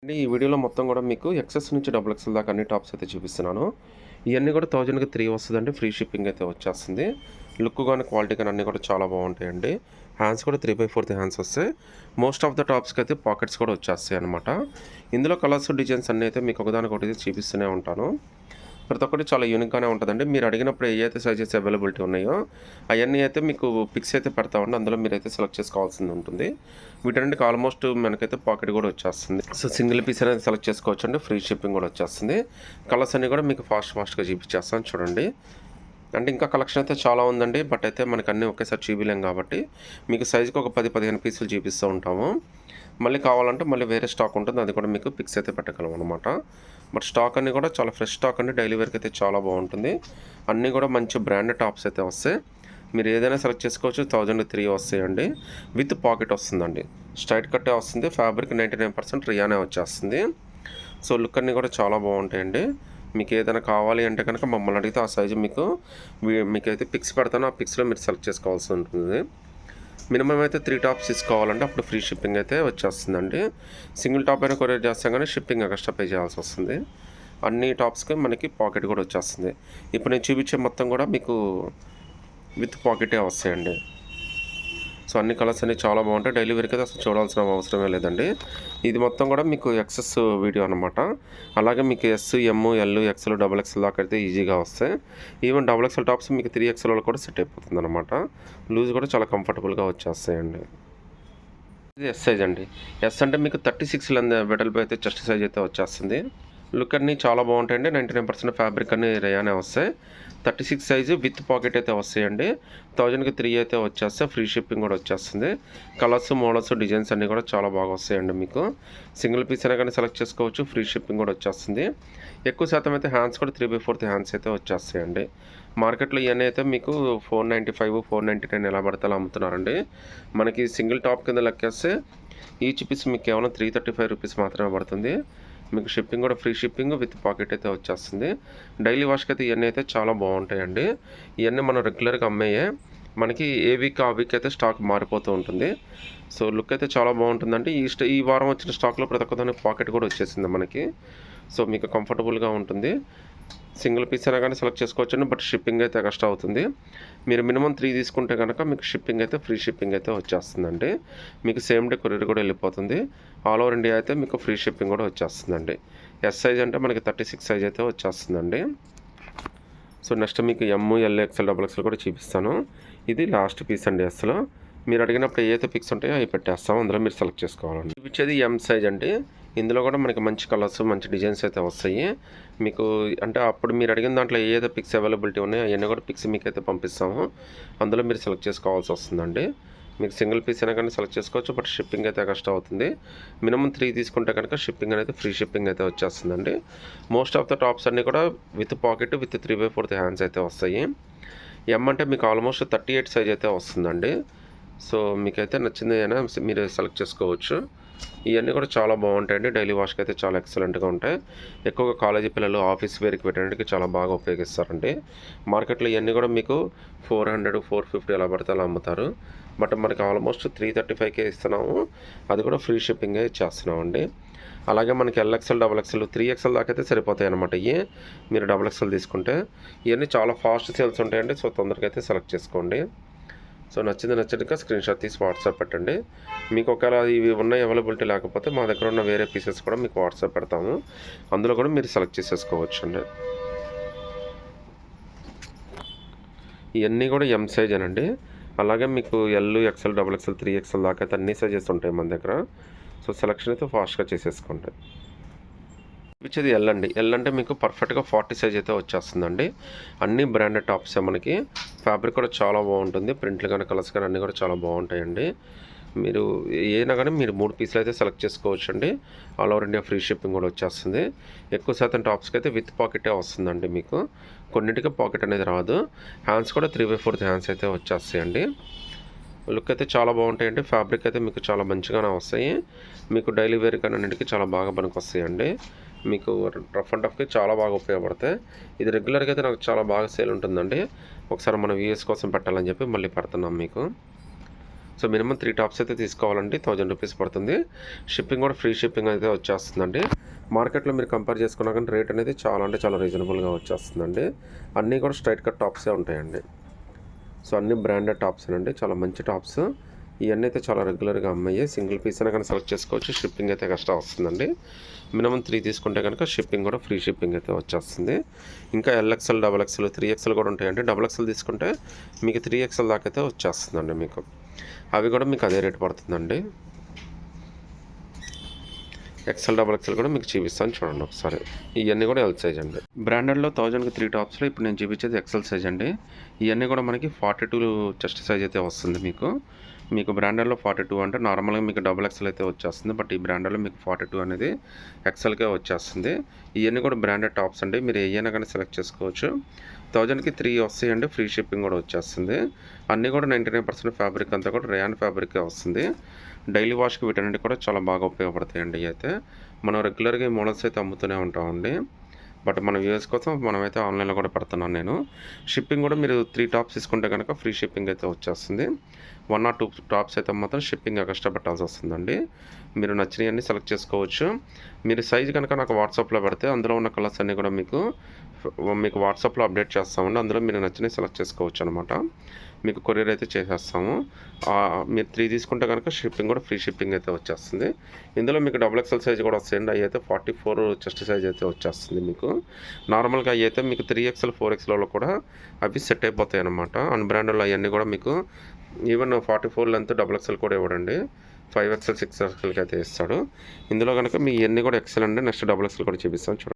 అండి ఈ వీడియోలో మొత్తం కూడా మీకు ఎక్సెస్ నుంచి డబుల్ ఎక్స్ఎల్ దాకా అన్ని టాప్స్ అయితే చూపిస్తున్నాను. ఇవన్నీ కూడా 1000కి 3 వస్తుందండి. ఫ్రీ షిప్పింగ్ అయితే వచ్చేస్తుంది. లుక్ కానీ క్వాలిటీ కానీ అన్నీ కూడా చాలా బాగుంటాయండి. హ్యాండ్స్ కూడా 3/4 హ్యాండ్స్ వస్తాయి. మోస్ట్ ఆఫ్ ద టాప్స్కి అయితే పాకెట్స్ కూడా వచ్చేస్తాయి అనమాట. ఇందులో కలర్స్ డిజైన్స్ అన్నీ అయితే మీకు ఒకదానికొకటి చూపిస్తూనే ఉంటాను. ప్రతి ఒక్కటి చాలా యూనిక్గానే ఉంటుందండి. మీరు అడిగినప్పుడు ఏవైతే సైజెస్ అవైలబిలిటీ ఉన్నాయో అవన్నీ అయితే మీకు పిక్స్ అయితే పెడతామండి. అందులో మీరైతే సెలెక్ట్ చేసుకోవాల్సింది ఉంటుంది. వీటన్నిటికి ఆల్మోస్ట్ మనకైతే పాకెట్ కూడా వచ్చేస్తుంది. సో సింగిల్ పీస్ అనేది సెలెక్ట్ చేసుకోవచ్చు అండి. ఫ్రీ షిప్పింగ్ కూడా వచ్చేస్తుంది. కలర్స్ అన్నీ కూడా మీకు ఫాస్ట్గా చూపించేస్తాను చూడండి. అంటే ఇంకా కలెక్షన్ అయితే చాలా ఉందండి. బట్ అయితే మనకు అన్నీ ఒకేసారి చూపించలేం కాబట్టి మీకు సైజుకి ఒక 10-15 పీసులు చూపిస్తూ ఉంటాము. మళ్ళీ కావాలంటే మళ్ళీ వేరే స్టాక్ ఉంటుంది. అది కూడా మీకు పిక్స్ అయితే పెట్టగలం అనమాట. బట్ స్టాక్ అన్నీ కూడా చాలా ఫ్రెష్ స్టాక్ అండి. డైలీ వేర్కి అయితే చాలా బాగుంటుంది. అన్నీ కూడా మంచి బ్రాండెడ్ టాప్స్ అయితే వస్తాయి. మీరు ఏదైనా సెలెక్ట్ చేసుకోవచ్చు. 1003 వస్తాయండి. విత్ పాకెట్ వస్తుందండి. స్ట్రైట్ కట్టే వస్తుంది. ఫ్యాబ్రిక్ 99% రియానే వచ్చేస్తుంది. సో లుక్ అన్నీ కూడా చాలా బాగుంటాయండి. మీకు ఏదైనా కావాలి అంటే కనుక మమ్మల్ని అడిగితే ఆ సైజు మీకైతే పిక్స్ పెడతాను. ఆ పిక్స్లో మీరు సెలెక్ట్ చేసుకోవాల్సి ఉంటుంది. మినిమం అయితే 3 టాప్స్ తీసుకోవాలంటే అప్పుడు ఫ్రీ షిప్పింగ్ అయితే వచ్చేస్తుందండి. సింగిల్ టాప్ అయినా కొరియర్ చేస్తాం కానీ షిప్పింగ్ ఎక్స్ట్రా పే చేయాల్సి వస్తుంది. అన్ని టాప్స్కి మనకి పాకెట్ కూడా వచ్చేస్తుంది. ఇప్పుడు నేను చూపించే మొత్తం కూడా మీకు విత్ పాకెటే వస్తాయండి. సో అన్ని కలర్స్ అన్నీ చాలా బాగుంటాయి. డైలీ వేర్కి అయితే అసలు చూడాల్సిన అవసరమే లేదండి. ఇది మొత్తం కూడా మీకు ఎక్సెస్ వీడియో అనమాట. అలాగే మీకు ఎస్, ఎమ్, ఎల్, ఎక్స్ఎల్, డబుల్ ఎక్స్ఎల్ దాకా అయితే ఈజీగా వస్తాయి. ఈవెన్ డబుల్ ఎక్స్ఎల్ టాప్స్ మీకు 3XL వాళ్ళు కూడా సెట్ అయిపోతుంది అనమాట. లూజ్ కూడా చాలా కంఫర్టబుల్గా వచ్చేస్తాయండి. ఇది ఎస్ సైజ్ అండి. ఎస్ అంటే మీకు 36 వెడల్పు అయితే చెస్ట్ సైజ్ అయితే వచ్చేస్తుంది. లుక్ అన్నీ చాలా బాగుంటాయండి. 99% ఫ్యాబ్రిక్ అన్నీ రేయానే వస్తాయి. 36 సైజు విత్ పాకెట్ అయితే వస్తాయండి. 1000కి 3 అయితే వచ్చేస్తాయి. ఫ్రీ షిప్పింగ్ కూడా వచ్చేస్తుంది. కలర్స్, మోడల్స్, డిజైన్స్ అన్నీ కూడా చాలా బాగా వస్తాయండి. మీకు సింగిల్ పీస్ అయినా కానీ సెలెక్ట్ చేసుకోవచ్చు. ఫ్రీ షిప్పింగ్ కూడా వచ్చేస్తుంది. ఎక్కువ శాతం అయితే హ్యాండ్స్ కూడా 3/4 హ్యాండ్స్ అయితే వచ్చేస్తాయండి. మార్కెట్లో ఇవన్నీ అయితే మీకు 495, 499 ఎలా పడితే అలా అమ్ముతున్నారండి. మనకి సింగిల్ టాప్ కింద లెక్కేస్తే ఈచ్ పీస్ మీకు కేవలం 335 రూపీస్ మాత్రమే పడుతుంది. మీకు షిప్పింగ్ కూడా ఫ్రీ షిప్పింగ్ విత్ పాకెట్ అయితే వచ్చేస్తుంది. డైలీ వాష్కి అయితే ఇవన్నీ అయితే చాలా బాగుంటాయండి. ఇవన్నీ మనం రెగ్యులర్గా అమ్మేయే. మనకి ఏ వీక్ ఆ వీక్ అయితే స్టాక్ మారిపోతూ ఉంటుంది. సో లుక్ అయితే చాలా బాగుంటుందండి. ఈ వారం వచ్చిన స్టాక్లో ప్రతి ఒక్కదానికి పాకెట్ కూడా వచ్చేసింది మనకి. సో మీకు కంఫర్టబుల్గా ఉంటుంది. సింగిల్ పీస్ అయినా కానీ సెలెక్ట్ చేసుకోవచ్చండి. బట్ షిప్పింగ్ అయితే ఎక్స్ట్రా అవుతుంది. మీరు మినిమం 3 తీసుకుంటే కనుక మీకు షిప్పింగ్ అయితే ఫ్రీ షిప్పింగ్ అయితే వచ్చేస్తుందండి. మీకు సేమ్ డే కొరియర్ కూడా వెళ్ళిపోతుంది. ఆల్ ఓవర్ ఇండియా అయితే మీకు ఫ్రీ షిప్పింగ్ కూడా వచ్చేస్తుందండి. ఎస్ సైజ్ అంటే మనకి 36 సైజ్ అయితే వచ్చేస్తుందండి. సో నెక్స్ట్ మీకు ఎమ్, ఎల్, ఎక్స్ఎల్, డబుల్ ఎక్స్ఎల్ కూడా చూపిస్తాను. ఇది లాస్ట్ పీస్ అండి. ఎస్లో మీరు అడిగినప్పుడు ఏదైతే పిక్స్ ఉంటాయో అవి పెట్టేస్తాము. అందులో మీరు సెలెక్ట్ చేసుకోవాలండి. చూపించేది ఎం సైజ్ అండి. ఇందులో కూడా మనకి మంచి కలర్స్, మంచి డిజైన్స్ అయితే వస్తాయి. మీకు అంటే అప్పుడు మీరు అడిగిన దాంట్లో ఏదైతే పిక్స్ అవైలబిలిటీ ఉన్నాయో అవన్నీ కూడా పిక్స్ మీకైతే పంపిస్తాము. అందులో మీరు సెలెక్ట్ చేసుకోవాల్సి వస్తుందండి. మీకు సింగిల్ పీస్ అయినా కానీ సెలెక్ట్ చేసుకోవచ్చు. బట్ షిప్పింగ్ అయితే కష్టం అవుతుంది. మినిమం 3 తీసుకుంటే కనుక షిప్పింగ్ అనేది ఫ్రీ షిప్పింగ్ అయితే వచ్చేస్తుందండి. మోస్ట్ ఆఫ్ ద టాప్స్ అన్నీ కూడా విత్ పాకెట్ విత్ 3/4 హ్యాండ్స్ అయితే వస్తాయి. ఎం అంటే మీకు ఆల్మోస్ట్ 38 సైజ్ అయితే వస్తుందండి. సో మీకైతే నచ్చింది అయినా మీరు సెలెక్ట్ చేసుకోవచ్చు. ఇవన్నీ కూడా చాలా బాగుంటాయండి. డైలీ వాష్కి అయితే చాలా ఎక్సలెంట్గా ఉంటాయి. ఎక్కువగా కాలేజీ పిల్లలు ఆఫీస్ వేర్కి పెట్టడానికి చాలా బాగా ఉపయోగిస్తారండి. మార్కెట్లో ఇవన్నీ కూడా మీకు 400, 450 అలా పడితే అలా అమ్ముతారు. బట్ మనకి ఆల్మోస్ట్ 335కే ఇస్తున్నాము. అది కూడా ఫ్రీ షిప్పింగే ఇచ్చేస్తున్నామండి. అలాగే మనకి ఎల్ఎక్స్ఎల్, డబుల్ ఎక్స్ఎల్, 3XL దాకా అయితే సరిపోతాయి అనమాట. ఇవి మీరు డబుల్ ఎక్స్ఎల్ తీసుకుంటే ఇవన్నీ చాలా ఫాస్ట్ సేల్స్ ఉంటాయండి. సో తొందరగా అయితే సెలెక్ట్ చేసుకోండి. సో నచ్చినట్టుగా స్క్రీన్ షాట్ తీసి వాట్సాప్ పెట్టండి. మీకు ఒకవేళ ఇవి ఉన్నాయి అవైలబిలిటీ లేకపోతే మా దగ్గర ఉన్న వేరే పీసెస్ కూడా మీకు వాట్సాప్ పెడతాము. అందులో కూడా మీరు సెలెక్ట్ చేసేసుకోవచ్చు అండి. ఇవన్నీ కూడా ఎం సైజ్ అనండి. అలాగే మీకు L, XL, double XL, 3XL దాకా అయితే అన్ని సైజెస్ ఉంటాయి మన దగ్గర. సో సెలెక్షన్ అయితే ఫాస్ట్గా చేసేసుకోండి. ఇచ్చేది ఎల్ అండి. ఎల్ అంటే మీకు పర్ఫెక్ట్గా 40 సైజ్ అయితే వచ్చేస్తుందండి. అన్ని బ్రాండెడ్ టాప్సే మనకి. ఫ్యాబ్రిక్ కూడా చాలా బాగుంటుంది. ప్రింట్లు కానీ కలర్స్ కానీ అన్నీ కూడా చాలా బాగుంటాయండి. మీరు ఏదైనా కానీ మీరు 3 పీసులు అయితే సెలెక్ట్ చేసుకోవచ్చు అండి. All over India free shipping కూడా వచ్చేస్తుంది. ఎక్కువ శాతం టాప్స్కి అయితే విత్ పాకెటే వస్తుందండి. మీకు కొన్నింటికి పాకెట్ అనేది రాదు. హ్యాండ్స్ కూడా 3/4 హ్యాండ్స్ అయితే వచ్చేస్తాయండి. లుక్ అయితే చాలా బాగుంటాయండి. ఫ్యాబ్రిక్ అయితే మీకు చాలా మంచిగానే వస్తాయి. మీకు డైలీ వేర్ కానీ అన్నింటికి చాలా బాగా పనికొస్తాయండి. మీకు రఫ్ అండ్ టఫ్కి చాలా బాగా ఉపయోగపడతాయి. ఇది రెగ్యులర్గా అయితే నాకు చాలా బాగా సేల్ ఉంటుందండి. ఒకసారి మన వ్యూస్ కోసం పెట్టాలని చెప్పి మళ్ళీ పెడుతున్నాం మీకు. సో మినిమం 3 టాప్స్ అయితే తీసుకోవాలంటే 1000 రూపీస్ పడుతుంది. షిప్పింగ్ కూడా ఫ్రీ షిప్పింగ్ అయితే వచ్చేస్తుందండి. మార్కెట్‌లో మీరు కంపేర్ చేసుకున్నా కానీ రేట్ అనేది చాలా అంటే చాలా రీజనబుల్‌గా వచ్చేస్తుందండి. అన్నీ కూడా స్ట్రైట్ కట్ టాప్సే ఉంటాయండి. సో అన్నీ బ్రాండెడ్ టాప్సేనండి. చాలా మంచి టాప్స్. ఇవన్నీ అయితే చాలా రెగ్యులర్‌గా అమ్మయ్యే. సింగిల్ పీస్ అయినా కానీ సెలెక్ట్ చేసుకోవచ్చు. షిప్పింగ్ అయితే ఎక్స్ట్రా వస్తుందండి. మినిమం 3 తీసుకుంటే కనుక షిప్పింగ్ కూడా ఫ్రీ షిప్పింగ్ అయితే వచ్చేస్తుంది. ఇంకా ఎల్ఎక్స్ఎల్, డబుల్ ఎక్స్ఎల్, 3XL కూడా ఉంటాయండి. డబుల్ ఎక్స్ఎల్ తీసుకుంటే మీకు 3XL దాకా అయితే వచ్చేస్తుందండి మీకు. అవి కూడా మీకు అదే రేట్ పడుతుందండి. ఎక్స్ఎల్, డబుల్ ఎక్స్ఎల్ కూడా మీకు చూపిస్తాను చూడండి ఒకసారి. ఇవన్నీ కూడా ఎల్ సైజ్ అండి. బ్రాండెడ్లో 1000కి 3 టాప్స్లో ఇప్పుడు నేను చూపించేది ఎక్స్ఎల్ సైజ్ అండి. ఇవన్నీ కూడా మనకి 42 చెస్ట్ సైజ్ అయితే వస్తుంది మీకు. మీకు బ్రాండెడ్లో 42 అంటే నార్మల్గా మీకు డబుల్ ఎక్స్ఎల్ అయితే వచ్చేస్తుంది. బట్ ఈ బ్రాండెడ్లో మీకు 42 అనేది ఎక్స్ఎల్కే వచ్చేస్తుంది. ఇవన్నీ కూడా బ్రాండెడ్ టాప్స్ అండి. మీరు ఏవైనా కానీ సెలెక్ట్ చేసుకోవచ్చు. 1000కి 3 వస్తాయండి. ఫ్రీ షిప్పింగ్ కూడా వచ్చేస్తుంది. అన్నీ కూడా 99% ఫ్యాబ్రిక్ అంతా కూడా రేయాన్ ఫ్యాబ్రికే వస్తుంది. డైలీ వాష్కి వీటన్నిటి కూడా చాలా బాగా ఉపయోగపడతాయండి. ఇవి అయితే మనం రెగ్యులర్గా ఈ మోడల్స్ అయితే అమ్ముతూనే ఉంటామండి. బట్ మన వ్యూవర్స్ కోసం మనమైతే ఆన్లైన్లో కూడా పెడుతున్నాను నేను. షిప్పింగ్ కూడా మీరు 3 టాప్స్ తీసుకుంటే కనుక ఫ్రీ షిప్పింగ్ అయితే వచ్చేస్తుంది. 1 ఆర్ 2 టాప్స్ అయితే మాత్రం షిప్పింగ్ ఎక్స్ట్రా పెట్టాల్సి వస్తుందండి. మీరు నచ్చినవన్నీ సెలెక్ట్ చేసుకోవచ్చు. మీరు సైజ్ కనుక నాకు వాట్సాప్లో పెడితే అందులో ఉన్న కలర్స్ అన్నీ కూడా మీకు వాట్సాప్లో అప్డేట్ చేస్తామండి. అందులో మీరు నచ్చినవి సెలెక్ట్ చేసుకోవచ్చు అనమాట. మీకు కొరియర్ అయితే చేసేస్తాము. మీరు 3 తీసుకుంటే కనుక షిప్పింగ్ కూడా ఫ్రీ షిప్పింగ్ అయితే వచ్చేస్తుంది. ఇందులో మీకు డబుల్ ఎక్స్ఎల్ సైజ్ కూడా వస్తాయండి. అవి అయితే 44 చెస్ట్ సైజ్ అయితే వచ్చేస్తుంది మీకు. నార్మల్గా అవి అయితే మీకు 3XL, 4XLలో కూడా అవి సెట్ అయిపోతాయి అనమాట. అన్బ్రాండెడ్లో అవన్నీ కూడా మీకు ఈవెన్ 44 లెంత్ డబుల్ ఎక్స్ఎల్ కూడా ఇవ్వడండి. 5XL, 6XLకి అయితే ఇస్తాడు. ఇందులో కనుక మీ ఇవన్నీ కూడా ఎక్సెల్ అండి. నెక్స్ట్ డబుల్ ఎక్స్ఎల్ కూడా చూపిస్తాను చూడండి.